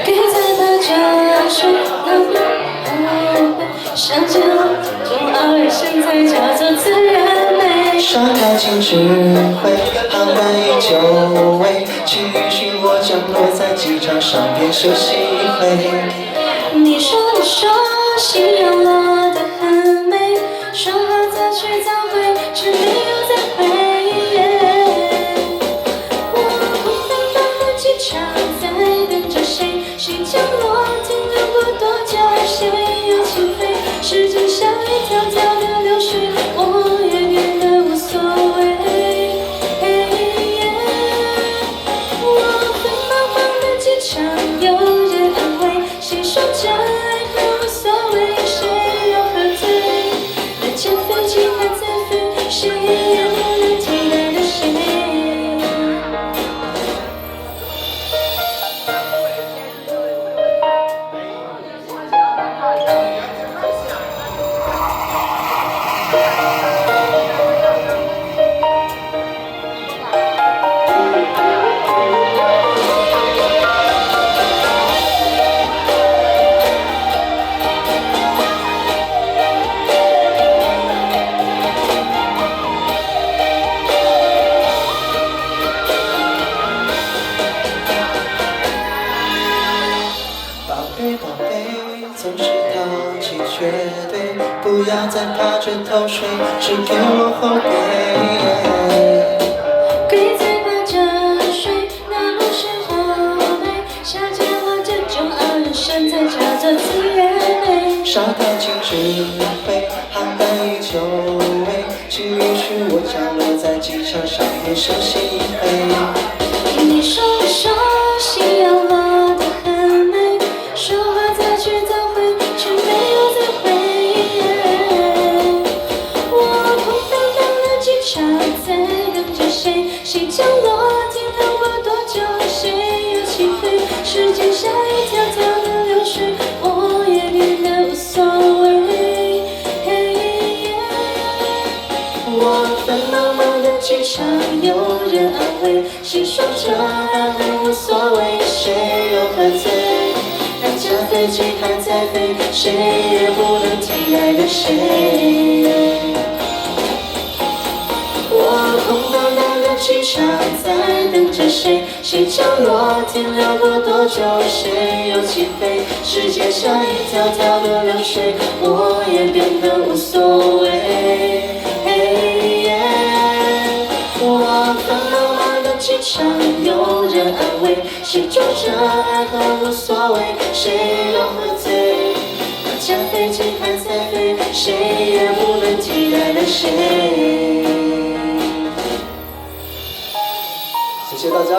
给在那这水想见我，中二现在叫做自然美。沙滩静止回，航班依旧未，请允许我降落在机场上边休息一回。你说夕阳落得很美，说好再去再会，却没有再会。我空荡荡的机场在等着谁？谁降落？停留过多久？谁又起飞？时间像一条条的流水，我也变得无所谓。我飞茫茫的机场，有人安慰，谁说真爱很无所谓？谁又喝醉？那架飞机还在飞，谁也不能替代的谁。宝贝，总是淘气绝对，不要再趴着头睡，只给我后背。鬼在爬着水，那不是后背，下见我这种傲人身材叫做自然美。沙滩静止回，航班依旧未，请允许我降落在机场上面休息一回。你说夕阳落得很美，说好再去再会，却没有再会。我空荡荡的机场在等着谁？谁降落？停留过多久？谁又起飞？时间像一条条的流水，我也变得无所谓。我在茫茫的机场，有人安慰，谁说这爱很无所谓？谁又喝醉？那架飞机还在飞，谁也不能替代的谁。我空荡荡的机场在等着谁？谁降落？停留过多久？谁又起飞？时间像一条条的流水，我也变得无所谓。我在茫茫的机场，有人安慰，谁说这爱很无所谓？谁又喝醉？那架飞机还在飞，谁也不能替代的谁。谢谢大家。